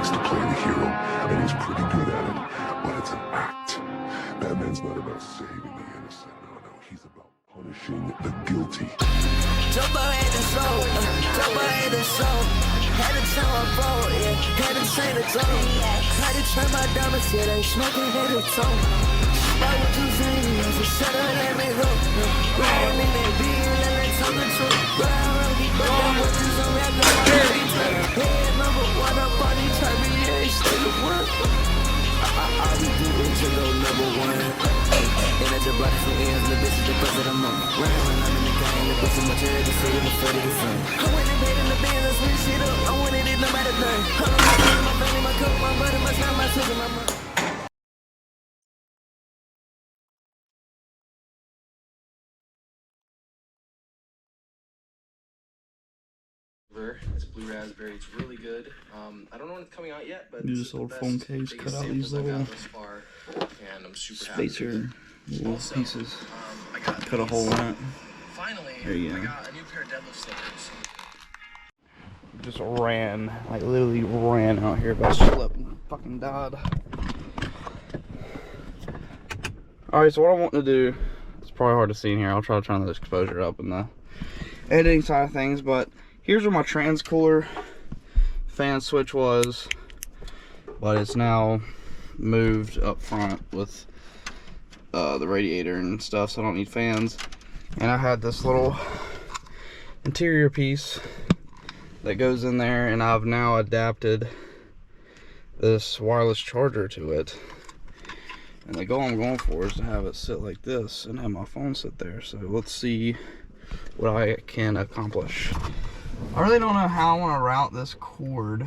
likes to play the hero, and he's pretty good at it, but it's an act. Batman's not about saving the innocent, no, he's about punishing the guilty. Jumbo had the soul, Jumbo had the soul. Had to turn my phone, yeah, had to train the tone. Had to turn my diamonds, yeah, they smoking, had to tone. Why would you say me? I said, shut up, let me go. Riding in that beat, let me talk the truth. Ride around, keep going, with this on rap, like my head number one up on these turby, yeah, it's still the work. All we do is to go number one. And at the block from ends, the bitch is the buzz of the month. Running when I'm in the game, the pussy much heard the city before they sun. I went and paid in the business, switch shit up. I wanted it no matter none. I don't know my family, my cook, my brother, my son, my sister, my mother. It's blue raspberry. It's really good. I don't know when it's coming out yet, but Use this little phone case, cut out these little spacer little pieces. Cut a hole in it. Finally, there you go. I got a new pair of deadlift slippers. Just ran, like literally ran out here, but I slipped and fucking died. Alright, so what I want to do, it's probably hard to see in here. I'll try to turn the exposure up in the editing side of things, but here's where my trans cooler fan switch was, but it's now moved up front with the radiator and stuff, so I don't need fans. And I had this little interior piece that goes in there, and I've now adapted this wireless charger to it. And the goal I'm going for is to have it sit like this and have my phone sit there. So let's see what I can accomplish. I really don't know how I want to route this cord.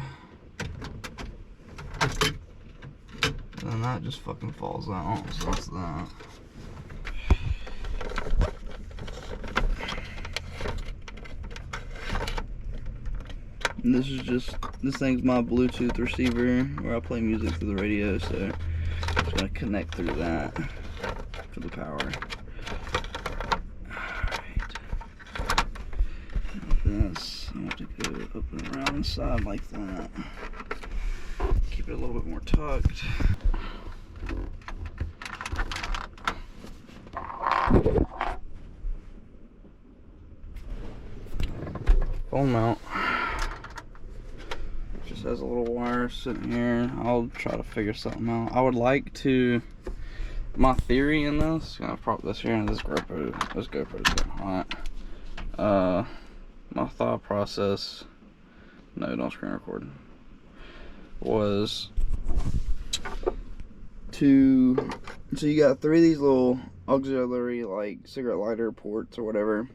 And that just fucking falls out, so that's that. And this is just, this thing's my Bluetooth receiver where I play music through the radio, so I'm just gonna connect through that for the power. Alright. This, I want to go up and around the side like that. Keep it a little bit more tucked. Phone mount. Just has a little wire sitting here. I'll try to figure something out. I would like to, my theory in this, I'm gonna prop this here, and this GoPro's getting hot. My thought process, no, don't screen record, was to, so you got 3 of these little auxiliary like cigarette lighter ports or whatever.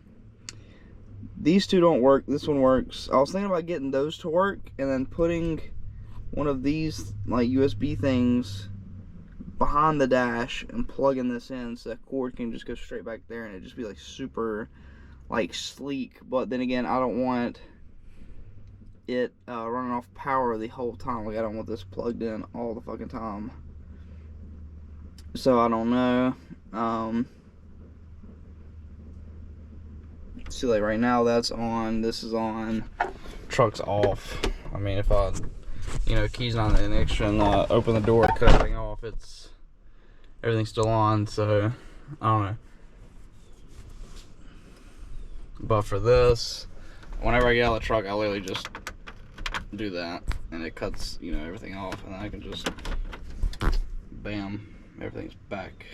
These 2 don't work, this one works. I was thinking about getting those to work and then putting one of these like USB things behind the dash and plugging this in so that cord can just go straight back there and it just be like super like sleek. But then again, I don't want it running off power the whole time. Like I don't want this plugged in all the fucking time. So I don't know. See, like right now that's on, this is on, truck's off. I mean, if I, you know, keys on the ignition, open the door, cut everything off, it's, everything's still on, so I don't know. But for this, whenever I get out of the truck, I literally just do that, and it cuts, you know, everything off, and then I can just, bam, everything's back.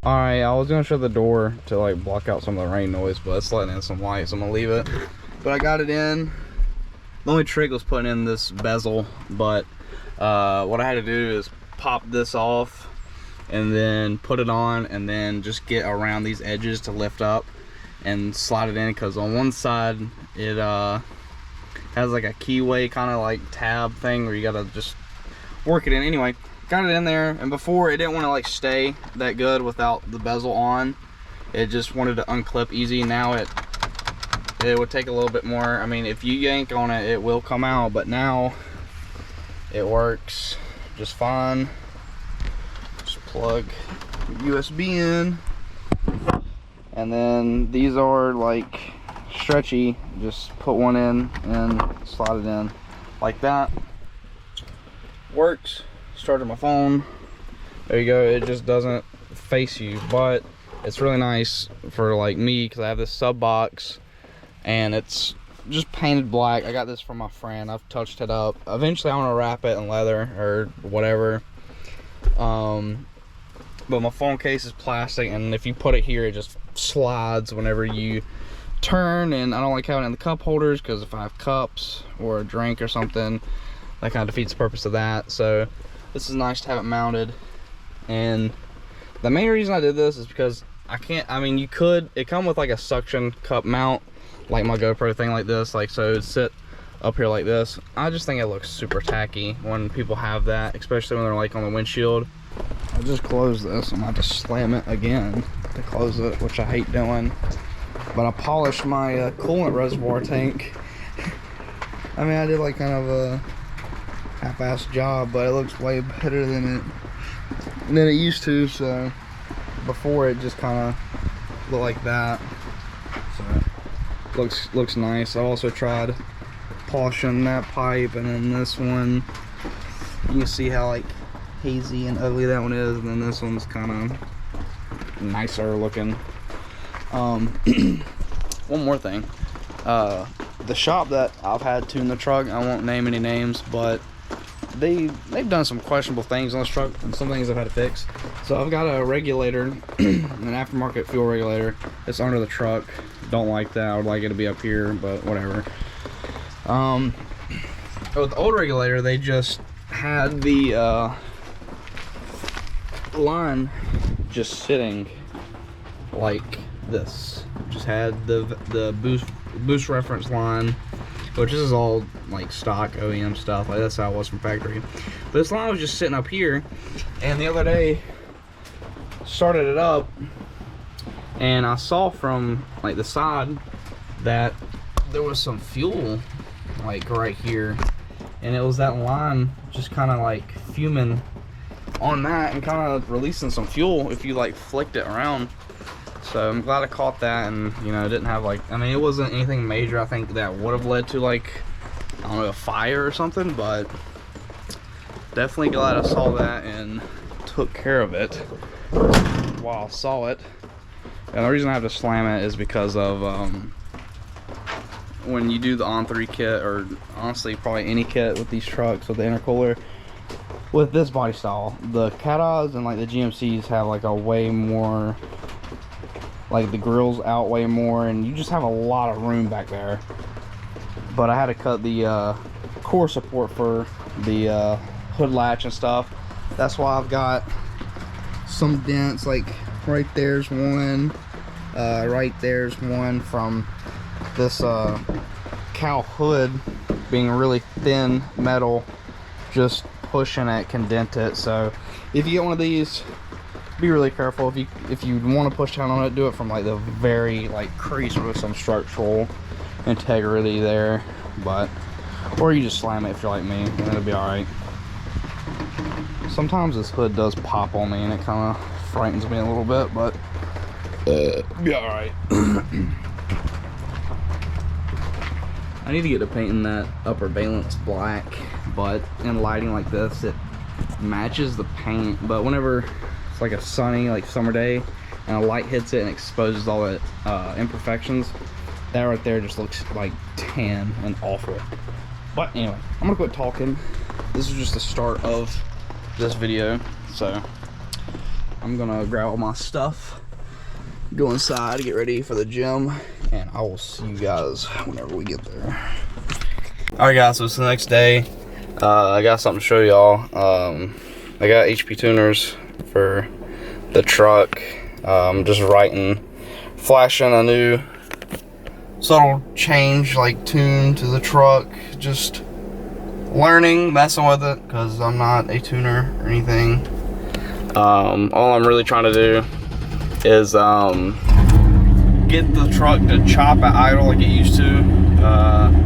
Alright, I was gonna shut the door to like block out some of the rain noise, but it's letting in some light, so I'm gonna leave it. But I got it in. The only trick was putting in this bezel, but what I had to do is pop this off and then put it on and then just get around these edges to lift up and slide it in, because on one side it has like a keyway kind of like tab thing where you gotta just work it in. Anyway, got it in there, and before it didn't want to like stay that good without the bezel on. It just wanted to unclip easy. Now it would take a little bit more. I mean, if you yank on it, it will come out, but now it works just fine. Just plug USB in, and then these are like stretchy. Just put one in and slide it in like that. works. Started my phone. There you go. It just doesn't face you, but it's really nice for like me because I have this sub box and it's just painted black. I got this from my friend. I've touched it up. Eventually I want to wrap it in leather or whatever. But my phone case is plastic, and if you put it here, it just slides whenever you turn. And I don't like having it in the cup holders because if I have cups or a drink or something, that kind of defeats the purpose of that. So this is nice to have it mounted. And the main reason I did this is because you could, it come with like a suction cup mount, like my GoPro thing like this, like so it'd sit up here like this. I just think it looks super tacky when people have that, especially when they're like on the windshield. I just closed this. I'm about to slam it again to close it, which I hate doing. But I polished my coolant reservoir tank. I mean, I did like kind of a half-assed job, but it looks way better than it used to. So before it just kind of looked like that. So looks nice. I also tried polishing that pipe, and then this one, you can see how like hazy and ugly that one is, and then this one's kind of nicer looking. One more thing, the shop that I've had tune the truck, I won't name any names, but they've done some questionable things on this truck and some things I've had to fix. So I've got a regulator, an aftermarket fuel regulator. It's under the truck. Don't like that. I would like it to be up here, but whatever. With the old regulator, they just had the line just sitting like this. Just had the boost reference line, which is all like stock OEM stuff. Like that's how it was from factory. But this line was just sitting up here, and the other day started it up, and I saw from like the side that there was some fuel like right here, and it was that line just kind of like fuming on that and kind of releasing some fuel if you like flicked it around. So I'm glad I caught that, and you know, it didn't have like, I mean, it wasn't anything major I think that would have led to like, I don't know, a fire or something, but definitely glad I saw that and took care of it while I saw it. And the reason I have to slam it is because of when you do the On3 kit, or honestly probably any kit with these trucks with the intercooler, with this body style, the Catas and like the GMCs have like a way more, like the grills out way more, and you just have a lot of room back there. But I had to cut the core support for the hood latch and stuff. That's why I've got some dents, like right there's one, right there's one from this cow hood being really thin metal, just pushing it can dent it. So if you get one of these, be really careful. If you want to push down on it, do it from like the very like crease with some structural integrity there. But or you just slam it if you're like me, and it'll be all right. Sometimes this hood does pop on me, and it kind of frightens me a little bit, but be all right. I need to get to painting that upper valence black, but in lighting like this, it matches the paint. But whenever it's like a sunny, like summer day, and a light hits it and exposes all the imperfections, that right there just looks like tan and awful. But anyway, I'm gonna quit talking. This is just the start of this video, so I'm gonna grab all my stuff, go inside, get ready for the gym, and I will see you guys whenever we get there. Alright guys, so it's the next day. I got something to show y'all. I got HP tuners for the truck. Just flashing a new subtle change, like tune to the truck. Just learning, messing with it, because I'm not a tuner or anything. All I'm really trying to do is get the truck to chop at idle like it used to.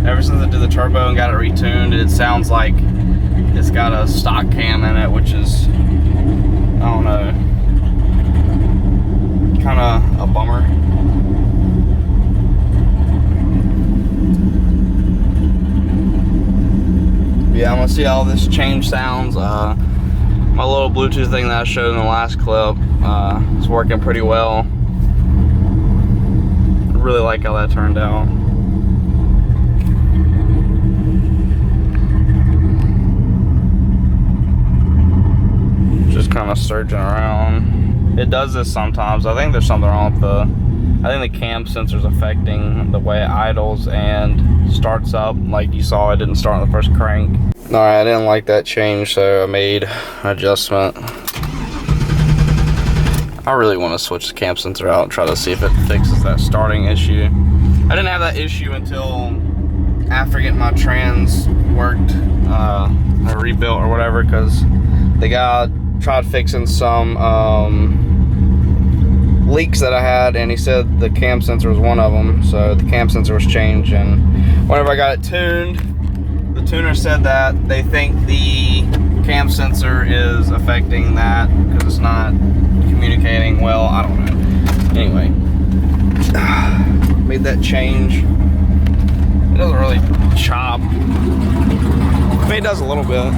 Ever since I did the turbo and got it retuned, it sounds like it's got a stock cam in it, which is, I don't know, kind of a bummer. yeah, I'm gonna see how this change sounds. My little Bluetooth thing that I showed in the last clip is working pretty well. I really like how that turned out. Just kind of searching around. It does this sometimes. I think there's something wrong with I think the cam sensor's affecting the way it idles and starts up. Like you saw, it didn't start on the first crank. Alright, I didn't like that change, so I made an adjustment. I really want to switch the cam sensor out and try to see if it fixes that starting issue. I didn't have that issue until after getting my trans worked, or rebuilt or whatever, because the guy tried fixing some leaks that I had, and he said the cam sensor was one of them. So the cam sensor was changed, and whenever I got it tuned, the tuner said that they think the cam sensor is affecting that because it's not communicating well. I don't know. Anyway, made that change. It doesn't really chop. I mean, it does a little bit.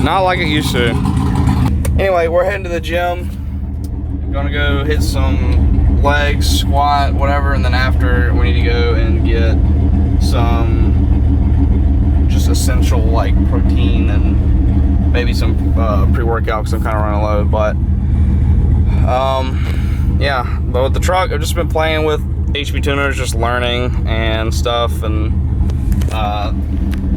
Not like it used to. Anyway, we're heading to the gym. Gonna go hit some legs, squat, whatever, and then after we need to go and get some just essential like protein and maybe some pre-workout because I'm kind of running low. But yeah, but with the truck, I've just been playing with HP tuners, just learning and stuff. And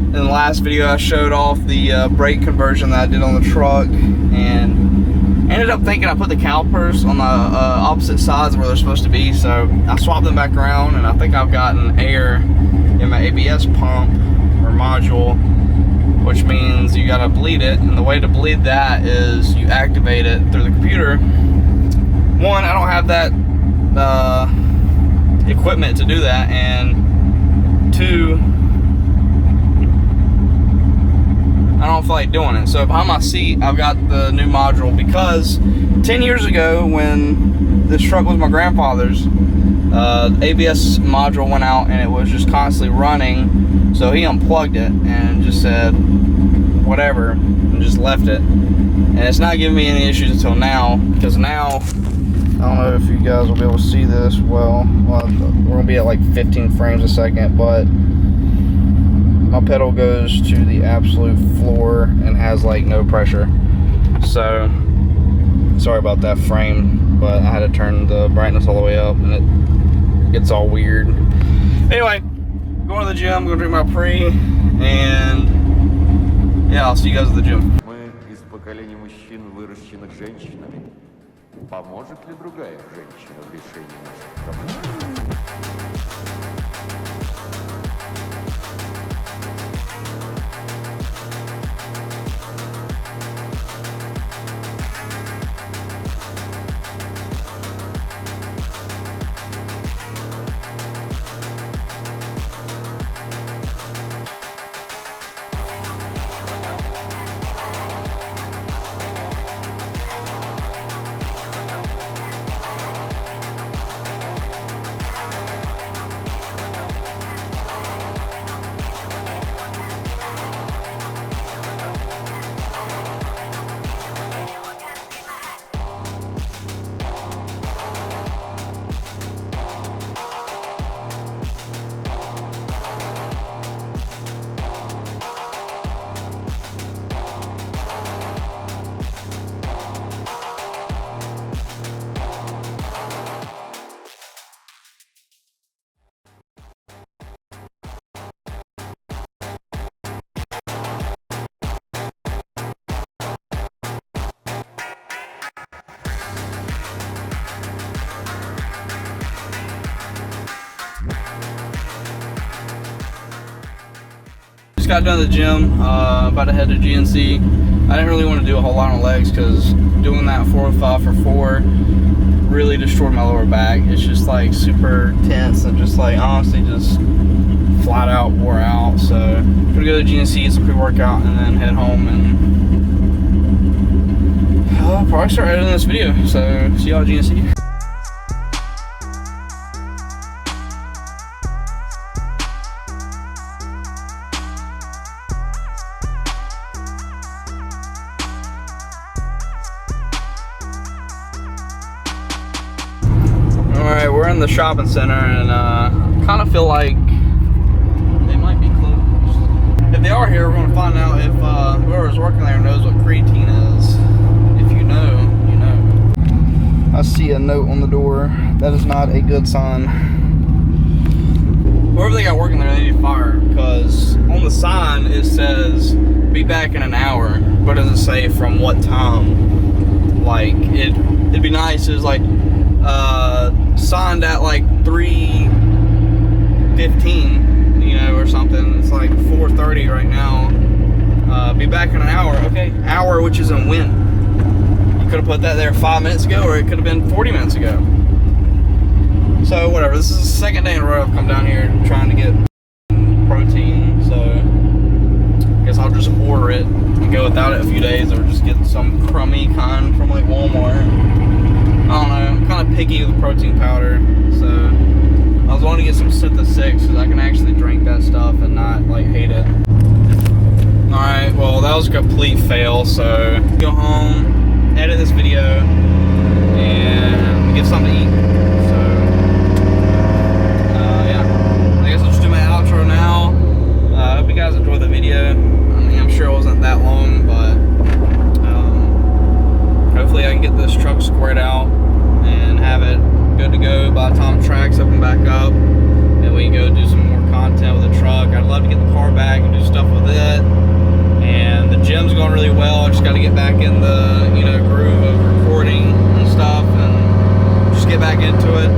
in the last video I showed off the brake conversion that I did on the truck, and ended up thinking I put the calipers on the opposite sides where they're supposed to be, so I swapped them back around, and I think I've gotten air in my ABS pump or module, which means you gotta bleed it, and the way to bleed that is you activate it through the computer. One, I don't have that equipment to do that, and two, I don't feel like doing it. So behind my seat, I've got the new module, because 10 years ago when this truck was my grandfather's, the ABS module went out and it was just constantly running. So he unplugged it and just said, whatever, and just left it. And it's not giving me any issues until now, because now, I don't know if you guys will be able to see this well. We're gonna be at like 15 frames a second, but my pedal goes to the absolute floor and has like no pressure. So sorry about that frame, but I had to turn the brightness all the way up and it gets all weird. Anyway, going to the gym, gonna drink my pre, and yeah, I'll see you guys at the gym. Мы из поколения мужчин, выращенных женщинами. Поможет ли другая женщина в решении наших проблем? Just got done at the gym, about to head to GNC. I didn't really want to do a whole lot on legs because doing that 405 for 4 really destroyed my lower back. It's just like super tense and just like honestly just flat out wore out. So I'm gonna go to the GNC, get some pre-workout, and then head home and I'll probably start editing this video. So see y'all at GNC. Alright, we're in the shopping center and kind of feel like they might be closed. If they are here, we're going to find out if whoever's working there knows what creatine is. If you know, you know. I see a note on the door. That is not a good sign. Whoever they got working there, they need to fire, because on the sign it says be back in an hour. What does it say from what time? Like it'd be nice. It was like signed at like 3:15, you know, or something. It's like 4:30 right now. Be back in an hour. Okay, hour, which isn't when. You could have put that there 5 minutes ago, or it could have been 40 minutes ago. So whatever. This is the second day in a row I've come down here trying to get protein. So I guess I'll just order it and go without it a few days, or just get some crummy kind from like Walmart. I don't know, I'm kind of picky with protein powder, so I was wanting to get some Syntha 6 because I can actually drink that stuff and not like hate it. Alright, well that was a complete fail, so go home, edit this video, and get something to eat. So, yeah, I guess I'll just do my outro now. I hope you guys enjoyed the video. I mean, I'm sure it wasn't that long, but hopefully I can get this truck squared out and have it good to go by the time tracks open back up, and we can go do some more content with the truck. I'd love to get the car back and do stuff with it, and the gym's going really well. I just got to get back in the groove of recording and stuff and just get back into it.